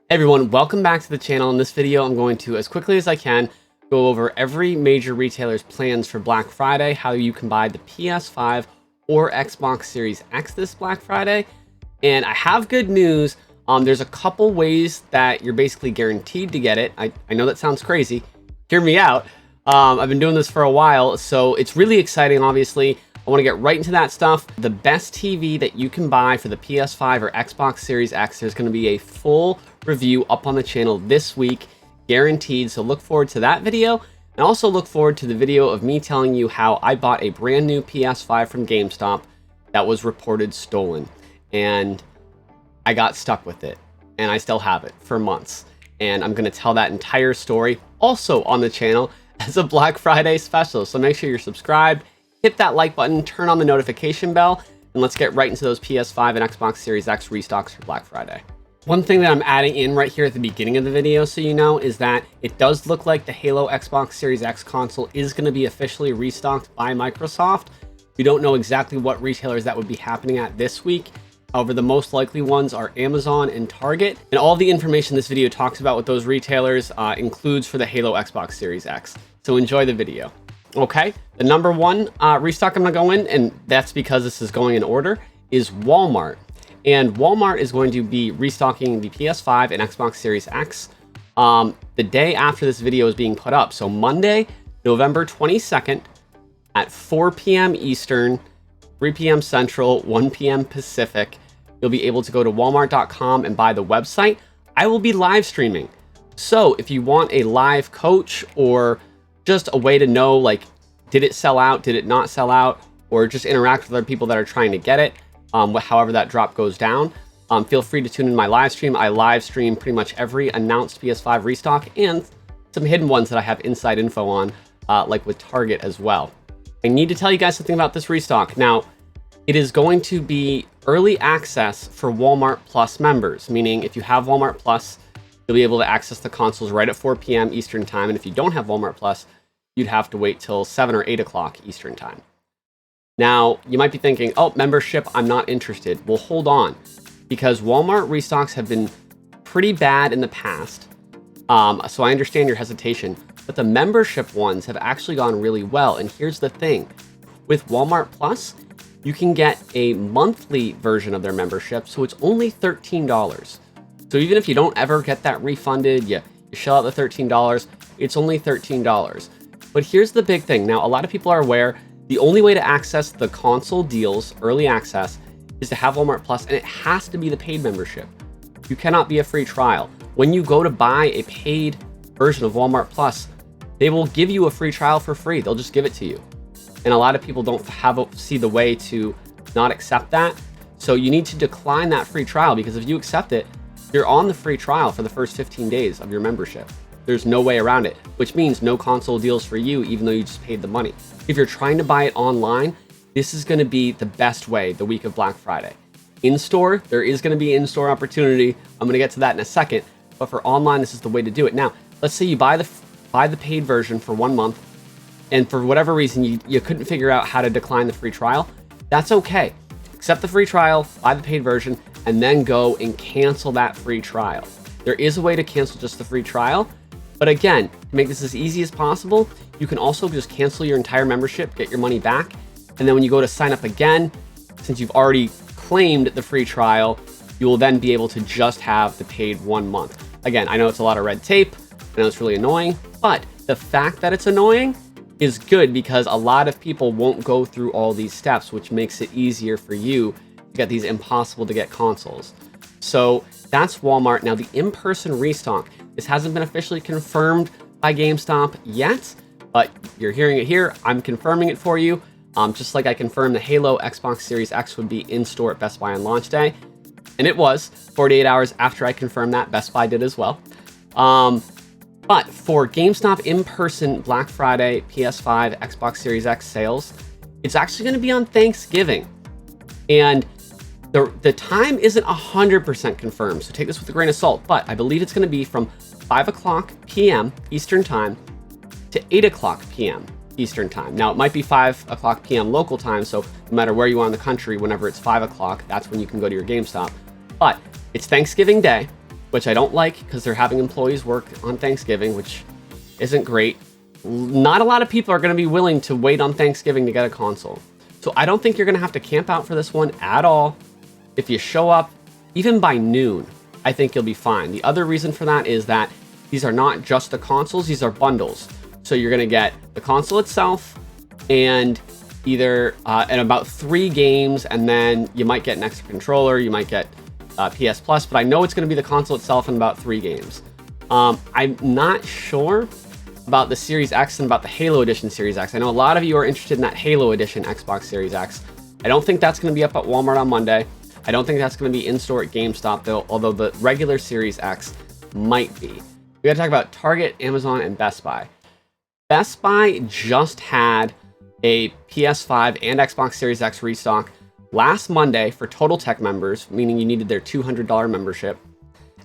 Hey everyone, welcome back to the channel. In this video, I'm going to, as quickly as I can, go over every major retailer's plans for Black Friday, how you can buy the PS5 or Xbox Series X this Black Friday. And I have good news. There's a couple ways that you're basically guaranteed to get it. I know that sounds crazy. Hear me out. I've been doing this for a while, so it's really exciting, obviously. I want to get right into that stuff. The best TV that you can buy for the PS5 or Xbox Series X, there's going to be a full review up on the channel this week, guaranteed. So look forward to that video, and also look forward to the video of me telling you how I bought a brand new PS5 from GameStop that was reported stolen, and I got stuck with it, and I still have it for months. And I'm going to tell that entire story also on the channel as a Black Friday special. So make sure you're subscribed, hit that like button, turn on the notification bell, and let's get right into those PS5 and Xbox Series X restocks for Black Friday. One thing that I'm adding in right here at the beginning of the video, so you know, is that it does look like the Halo Xbox Series X console is going to be officially restocked by Microsoft. We don't know exactly what retailers that would be happening at this week. However, the most likely ones are Amazon and Target. And all the information this video talks about with those retailers includes for the Halo Xbox Series X. So enjoy the video. Okay, the number one restock I'm going to go in, and that's because this is going in order, is Walmart. And Walmart is going to be restocking the PS5 and Xbox Series X the day after this video is being put up. So Monday, November 22nd at 4 p.m. Eastern, 3 p.m. Central, 1 p.m. Pacific, you'll be able to go to walmart.com and buy the website. I will be live streaming. So if you want a live coach or just a way to know, like, did it sell out, did it not sell out, or just interact with other people that are trying to get it, however that drop goes down, feel free to tune in my live stream. I live stream pretty much every announced PS5 restock and some hidden ones that I have inside info on, like with Target as well. I need to tell you guys something about this restock. Now, it is going to be early access for Walmart Plus members, meaning if you have Walmart Plus, you'll be able to access the consoles right at 4 p.m. Eastern time. And if you don't have Walmart Plus, you'd have to wait till 7 or 8 o'clock Eastern time. Now, you might be thinking, oh, membership, I'm not interested. Well, hold on, because Walmart restocks have been pretty bad in the past. So I understand your hesitation, but the membership ones have actually gone really well. And here's the thing. With Walmart Plus, you can get a monthly version of their membership, so it's only $13. So even if you don't ever get that refunded, you shell out the $13, it's only $13. But here's the big thing. Now, a lot of people are aware the only way to access the console deals, early access, is to have Walmart Plus, and it has to be the paid membership. You cannot be a free trial. When you go to buy a paid version of Walmart Plus, they will give you a free trial for free. They'll just give it to you. And a lot of people don't see the way to not accept that. So you need to decline that free trial, because if you accept it, you're on the free trial for the first 15 days of your membership. There's no way around it, which means no console deals for you, even though you just paid the money. If you're trying to buy it online, this is going to be the best way the week of Black Friday. In-store, there is going to be in-store opportunity. I'm going to get to that in a second. But for online, this is the way to do it. Now, let's say you buy the paid version for 1 month, and for whatever reason, you couldn't figure out how to decline the free trial. That's okay. Accept the free trial, buy the paid version, and then go and cancel that free trial. There is a way to cancel just the free trial. But again, to make this as easy as possible, you can also just cancel your entire membership, get your money back. And then when you go to sign up again, since you've already claimed the free trial, you will then be able to just have the paid 1 month. Again, I know it's a lot of red tape. I know it's really annoying, but the fact that it's annoying is good, because a lot of people won't go through all these steps, which makes it easier for you to get these impossible to get consoles. So that's Walmart. Now, the in-person restock, this hasn't been officially confirmed by GameStop yet, but you're hearing it here. I'm confirming it for you. Just like I confirmed the Halo Xbox Series X would be in store at Best Buy on launch day. And it was 48 hours after I confirmed that. Best Buy did as well. But for GameStop in-person Black Friday PS5 Xbox Series X sales, it's actually going to be on Thanksgiving. And the time isn't 100% confirmed, so take this with a grain of salt, but I believe it's going to be from 5 o'clock p.m. Eastern time to 8 o'clock p.m. Eastern time. Now, it might be 5 o'clock p.m. local time, so no matter where you are in the country, whenever it's 5 o'clock, that's when you can go to your GameStop. But it's Thanksgiving Day, which I don't like because they're having employees work on Thanksgiving, which isn't great. Not a lot of people are going to be willing to wait on Thanksgiving to get a console. So I don't think you're going to have to camp out for this one at all. If you show up, even by noon, I think you'll be fine. The other reason for that is that these are not just the consoles, these are bundles. So you're going to get the console itself and either and about 3 games, and then you might get an extra controller, you might get PS Plus, but I know it's going to be the console itself and about 3 games. I'm not sure about the Series X and about the Halo Edition Series X. I know a lot of you are interested in that Halo Edition Xbox Series X. I don't think that's going to be up at Walmart on Monday. I don't think that's going to be in store at GameStop, though, although the regular Series X might be. We got to talk about Target, Amazon, and Best Buy. Best Buy just had a PS5 and Xbox Series X restock last Monday for Total Tech members, meaning you needed their $200 membership.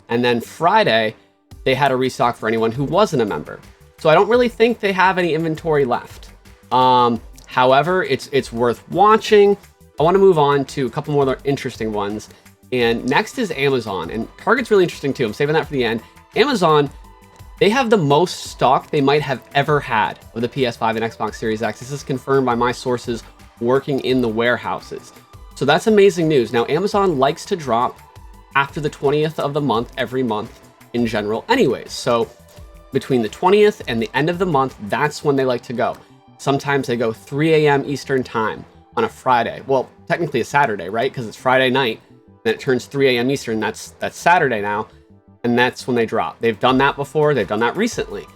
And then Friday, they had a restock for anyone who wasn't a member. So I don't really think they have any inventory left. However, it's worth watching. I want to move on to a couple more interesting ones. And next is Amazon. And Target's really interesting too. I'm saving that for the end. Amazon, they have the most stock they might have ever had of the PS5 and Xbox Series X. This is confirmed by my sources working in the warehouses. So that's amazing news. Now, Amazon likes to drop after the 20th of the month every month in general anyways. So between the 20th and the end of the month, that's when they like to go. Sometimes they go 3 a.m. Eastern time on a Friday. Well, technically a Saturday, right? Because it's Friday night, then it turns 3 a.m. Eastern. That's Saturday now, and that's when they drop. They've done that before. They've done that recently.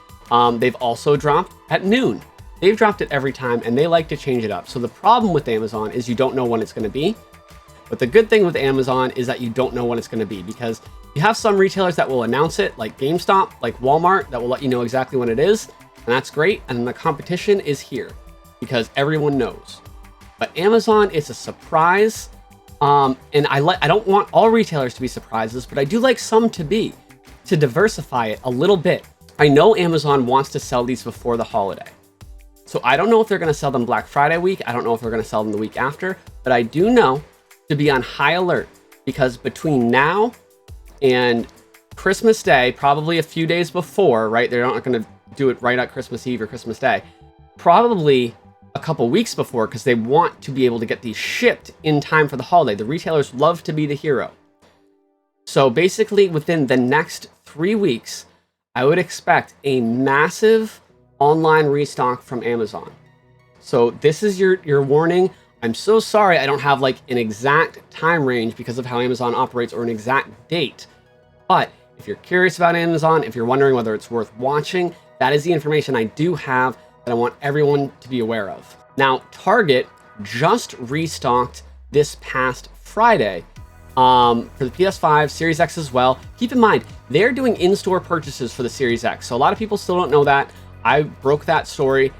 They've also dropped at noon. They've dropped it every time, and they like to change it up. So the problem with Amazon is you don't know when it's going to be. But the good thing with Amazon is that you don't know when it's going to be, because you have some retailers that will announce it, like GameStop, like Walmart, that will let you know exactly when it is, and that's great. And then the competition is here because everyone knows. But Amazon, it's a surprise, and I don't want all retailers to be surprises, but I do like some to be, to diversify it a little bit. I know Amazon wants to sell these before the holiday. So I don't know if they're going to sell them Black Friday week. I don't know if they're going to sell them the week after, but I do know to be on high alert, because between now and Christmas Day, probably a few days before, right? They're not going to do it right at Christmas Eve or Christmas Day. Probably a couple weeks before, because they want to be able to get these shipped in time for the holiday. The retailers love to be the hero. So basically within the next 3 weeks, I would expect a massive online restock from Amazon. So this is your warning. I'm so sorry I don't have like an exact time range because of how Amazon operates, or an exact date. But if you're curious about Amazon, if you're wondering whether it's worth watching, that is the information I do have that I want everyone to be aware of. Now, Target just restocked this past Friday for the PS5, Series X as well. Keep in mind, they're doing in-store purchases for the Series X. So a lot of people still don't know that. I broke that story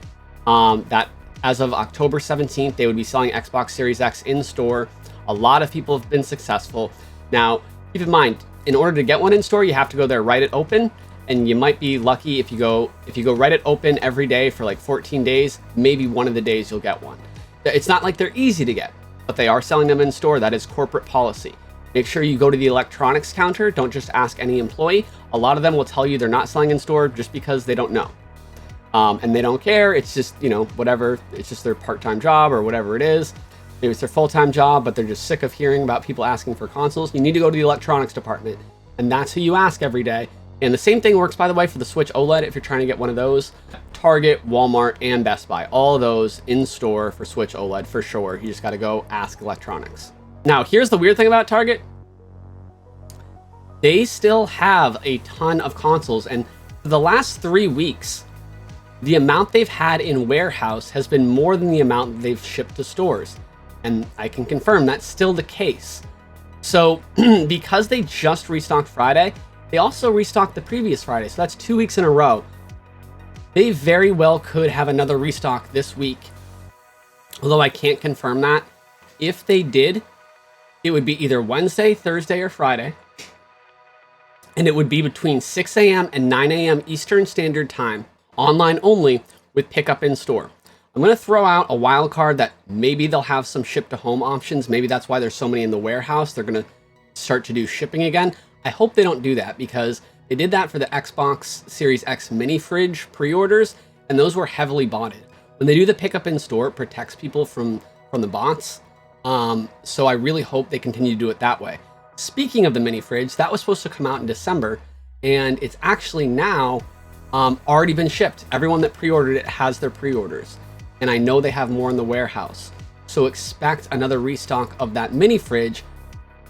that as of October 17th, they would be selling Xbox Series X in store. A lot of people have been successful. Now, keep in mind, in order to get one in store, you have to go there right at open, and you might be lucky if you go right at open every day for like 14 days, maybe one of the days you'll get one. It's not like they're easy to get, but they are selling them in store. That is corporate policy. Make sure you go to the electronics counter. Don't just ask any employee. A lot of them will tell you they're not selling in store just because they don't know. And they don't care. It's just, whatever. It's just their part-time job or whatever it is. Maybe it's their full-time job, but they're just sick of hearing about people asking for consoles. You need to go to the electronics department, and that's who you ask every day. And the same thing works, by the way, for the Switch OLED if you're trying to get one of those. Target, Walmart, and Best Buy, all of those in store for Switch OLED for sure. You just got to go ask electronics. Now, here's the weird thing about Target. They still have a ton of consoles, and for the last 3 weeks, the amount they've had in warehouse has been more than the amount they've shipped to stores. And I can confirm that's still the case. So because they just restocked Friday, they also restocked the previous Friday. So that's 2 weeks in a row. They very well could have another restock this week. Although I can't confirm that. If they did, it would be either Wednesday, Thursday, or Friday. And it would be between 6 a.m. and 9 a.m. Eastern Standard Time. Online only, with pickup in store. I'm going to throw out a wild card that maybe they'll have some ship to home options. Maybe that's why there's so many in the warehouse. They're going to start to do shipping again. I hope they don't do that, because they did that for the Xbox Series X mini fridge pre-orders, and those were heavily botted. When they do the pickup in store, it protects people from the bots. So I really hope they continue to do it that way. Speaking of the mini fridge, that was supposed to come out in December, and it's actually now already been shipped. Everyone that pre-ordered it has their pre-orders, and I know they have more in the warehouse. So expect another restock of that mini fridge,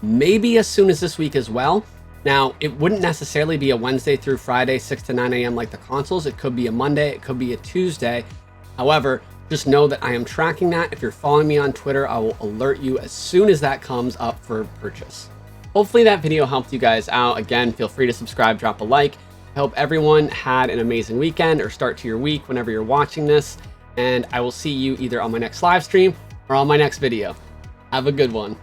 maybe as soon as this week as well. Now, it wouldn't necessarily be a Wednesday through Friday, 6 to 9 a.m. like the consoles. It could be a Monday, it could be a Tuesday. However, just know that I am tracking that. If you're following me on Twitter, I will alert you as soon as that comes up for purchase. Hopefully that video helped you guys out. Again, feel free to subscribe, drop a like. I hope everyone had an amazing weekend or start to your week whenever you're watching this. And I will see you either on my next live stream or on my next video. Have a good one.